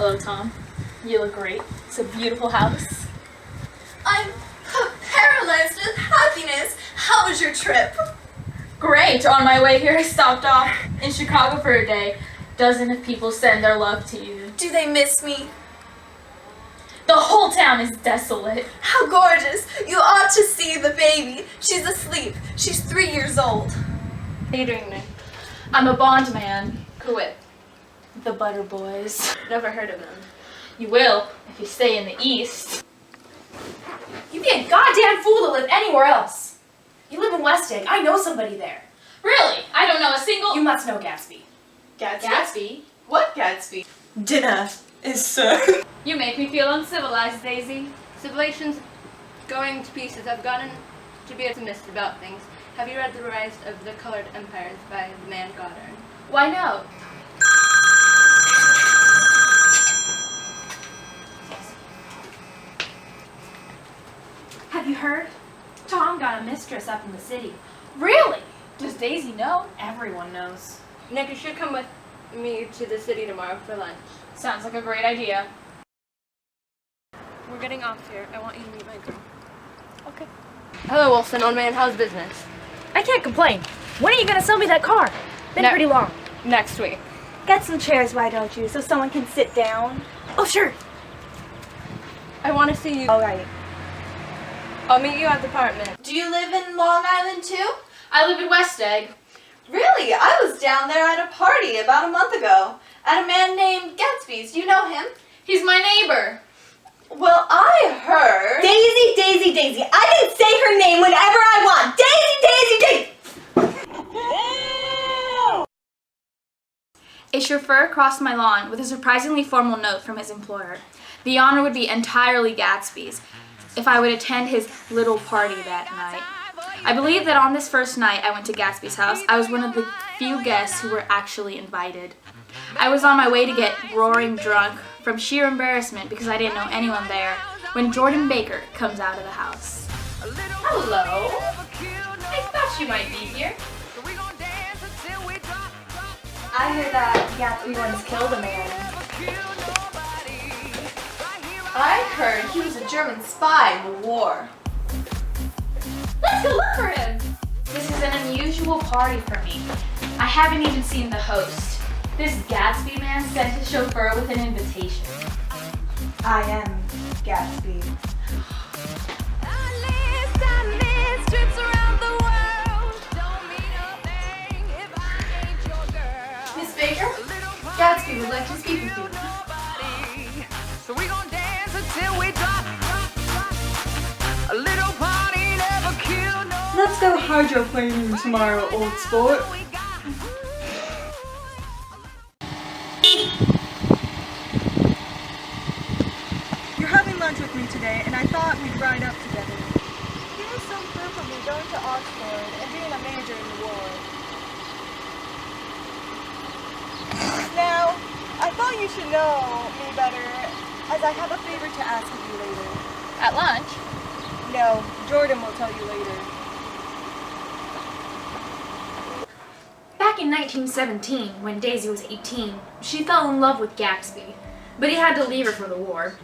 Hello, Tom. You look great. It's a beautiful house. I'm paralyzed with happiness. How was your trip? Great. On my way here, I stopped off in Chicago for a day. Dozens of people send their love to you. Do they miss me? The whole town is desolate. How gorgeous. You ought to see the baby. She's asleep. She's 3 years old. What are you doing today? I'm a bond man. Who with? The Butter Boys. Never heard of them. You will if you stay in the East. You'd be a goddamn fool to live anywhere else. You live in West Egg. I know somebody there. Really? I don't know a single... You must know Gatsby. Gatsby? What Gatsby? Dinner is served. You make me feel uncivilized, Daisy. Civilization's going to pieces. I've gotten to be optimistic about things. Have you read The Rise of the Colored Empires by the man Goddard? Why no? Have you heard? Tom got a mistress up in the city. Really? Does Daisy know? Everyone knows. Nick, you should come with me to the city tomorrow for lunch. Sounds like a great idea. We're getting off here. I want you to meet my girl. Okay. Hello, Wilson. Old man, how's business? I can't complain. When are you going to sell me that car? Been pretty long. Next week. Get some chairs, why don't you, so someone can sit down? Oh, sure. I want to see you. All right. I'll meet you at the apartment. Do you live in Long Island too? I live in West Egg. Really? I was down there at a party about a month ago at a man named Gatsby's. Do you know him? He's my neighbor. Well, I heard... Daisy. I can say her name whenever I want. Daisy. A chauffeur crossed my lawn with a surprisingly formal note from his employer. The honor would be entirely Gatsby's if I would attend his little party that night. I believe that on this first night I went to Gatsby's house, I was one of the few guests who were actually invited. I was on my way to get roaring drunk from sheer embarrassment because I didn't know anyone there when Jordan Baker comes out of the house. Hello. I thought you might be here. I heard that Gatsby once killed a man. I heard he was a German spy in the war. Let's go look for him! This is an unusual party for me. I haven't even seen the host. This Gatsby man sent his chauffeur with an invitation. I am Gatsby. Miss Baker? Gatsby would like to speak with you. So we gon' dance until we drop. A little party never kill no. Let's go hydroplaning tomorrow, old sport. You're having lunch with me today, and I thought we'd ride up together. Here's some proof of me going to Oxford and being a major in the war. Now, I thought you should know me better, as I have a favor to ask of you later. At lunch? No, Jordan will tell you later. Back in 1917, when Daisy was 18, she fell in love with Gatsby, but he had to leave her for the war.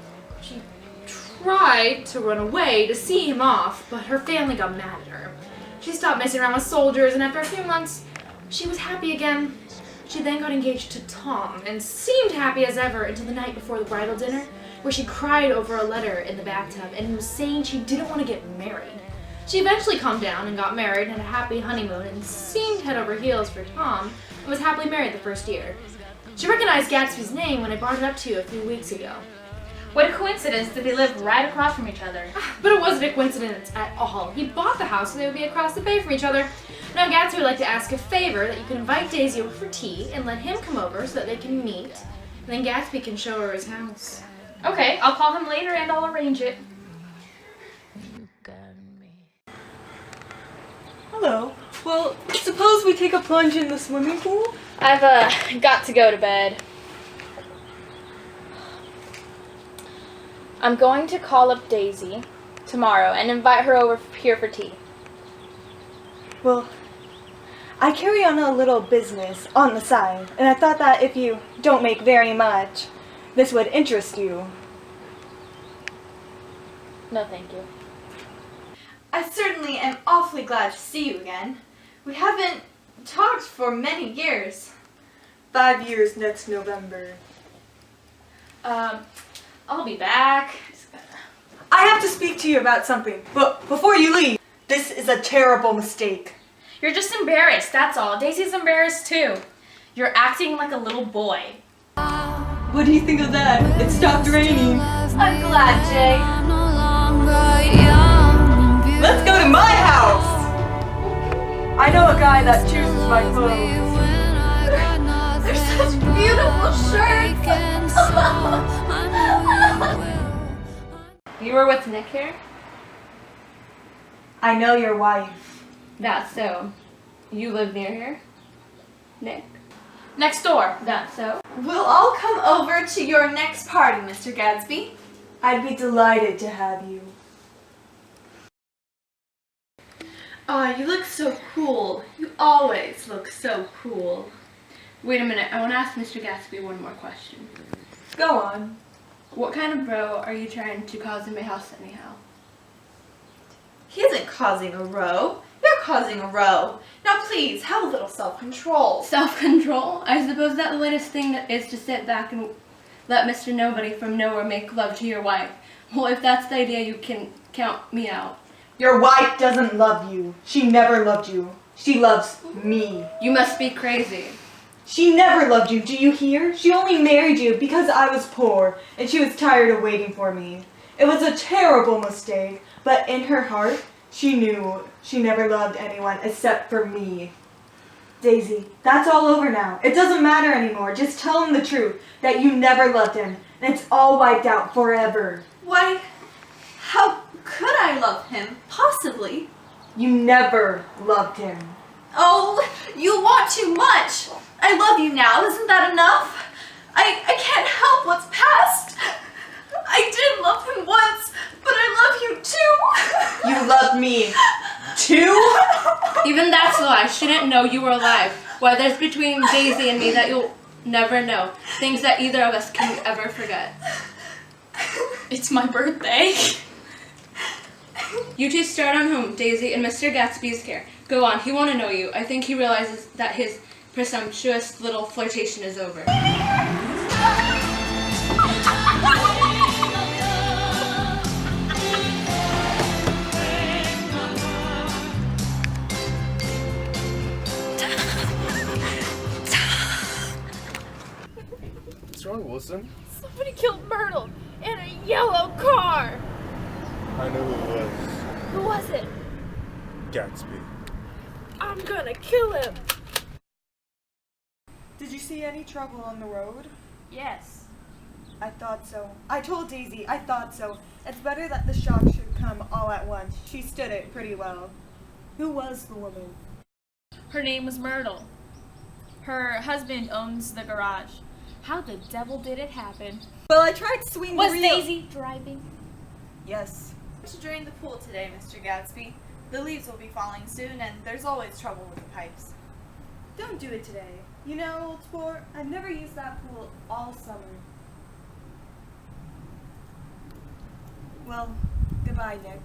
She tried to run away to see him off, but her family got mad at her. She stopped messing around with soldiers, and after a few months, she was happy again. She then got engaged to Tom and seemed happy as ever until the night before the bridal dinner, where she cried over a letter in the bathtub and was saying she didn't want to get married. She eventually calmed down and got married, had a happy honeymoon, and seemed head over heels for Tom, and was happily married the first year. She recognized Gatsby's name when I brought it up to you a few weeks ago. What a coincidence that they live right across from each other. But it wasn't a coincidence at all. He bought the house so they would be across the bay from each other. Now Gatsby would like to ask a favor that you can invite Daisy over for tea and let him come over so that they can meet. And then Gatsby can show her his house. Okay, I'll call him later and I'll arrange it. Hello. Well, suppose we take a plunge in the swimming pool? I've got to go to bed. I'm going to call up Daisy tomorrow and invite her over here for tea. Well, I carry on a little business on the side, and I thought that if you don't make very much, this would interest you. No, thank you. I certainly am awfully glad to see you again. We haven't talked for many years. 5 years next November. I'll be back. I have to speak to you about something, but before you leave, this is a terrible mistake. You're just embarrassed, that's all. Daisy's embarrassed too. You're acting like a little boy. What do you think of that? It stopped raining. I'm glad, Jay. Let's go to my house! I know a guy that chooses my clothes. They're such beautiful shirts. You were with Nick here? I know your wife. That's so. You live near here? Nick? Next door. That's so. We'll all come over to your next party, Mr. Gatsby. I'd be delighted to have you. Oh, you look so cool. You always look so cool. Wait a minute, I want to ask Mr. Gatsby one more question. Go on. What kind of row are you trying to cause in my house anyhow? He isn't causing a row. You're causing a row. Now please, have a little self-control. Self-control? I suppose that the latest thing is to sit back and let Mr. Nobody from nowhere make love to your wife. Well, if that's the idea, you can count me out. Your wife doesn't love you. She never loved you. She loves me. You must be crazy. She never loved you, do you hear? She only married you because I was poor and she was tired of waiting for me. It was a terrible mistake, but in her heart, she knew she never loved anyone except for me. Daisy, that's all over now. It doesn't matter anymore. Just tell him the truth, that you never loved him, and it's all wiped out forever. Why, how could I love him? Possibly. You never loved him. Oh, you want too much. I love you now. Isn't that enough? I can't help what's past. I did love him once, but I love you too. You loved me, too? Even that's a lie. I shouldn't know you were alive. Why, there's between Daisy and me that you'll never know. Things that either of us can ever forget. It's my birthday. You two start on home, Daisy, in Mr. Gatsby's care. Go on, he won't know you. I think he realizes that his presumptuous little flirtation is over. What's wrong, Wilson? Somebody killed Myrtle in a yellow car. I know who it was. Who was it? Gatsby. I'm gonna kill him. Did you see any trouble on the road? Yes. I thought so. I told Daisy, I thought so. It's better that the shock should come all at once. She stood it pretty well. Who was the woman? Her name was Myrtle. Her husband owns the garage. How the devil did it happen? Well, I tried to swing Was the reel. Daisy driving? Yes. To drain the pool today, Mr. Gatsby. The leaves will be falling soon, and there's always trouble with the pipes. Don't do it today. You know, old sport, I've never used that pool all summer. Well, goodbye, Nick.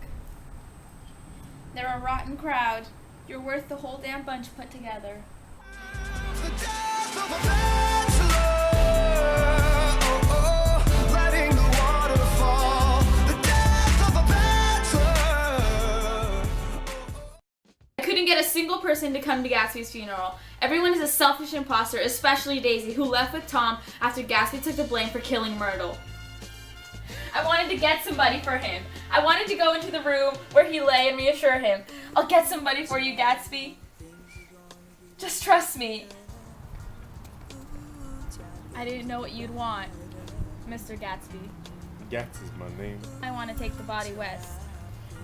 They're a rotten crowd. You're worth the whole damn bunch put together. I couldn't get a single person to come to Gatsby's funeral. Everyone is a selfish imposter, especially Daisy, who left with Tom after Gatsby took the blame for killing Myrtle. I wanted to get somebody for him. I wanted to go into the room where he lay and reassure him. I'll get somebody for you, Gatsby. Just trust me. I didn't know what you'd want, Mr. Gatsby. Gats is my name. I want to take the body west.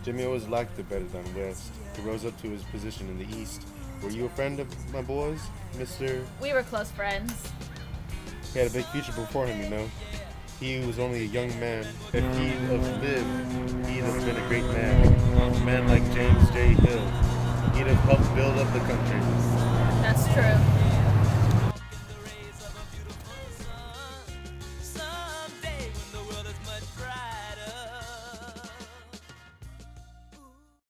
Jimmy always liked it better than West. He rose up to his position in the East. Were you a friend of my boys, Mr.? We were close friends. He had a big future before him, you know. He was only a young man. If he'd have lived, he'd have been a great man. A man like James J. Hill. He'd have helped build up the country. That's true.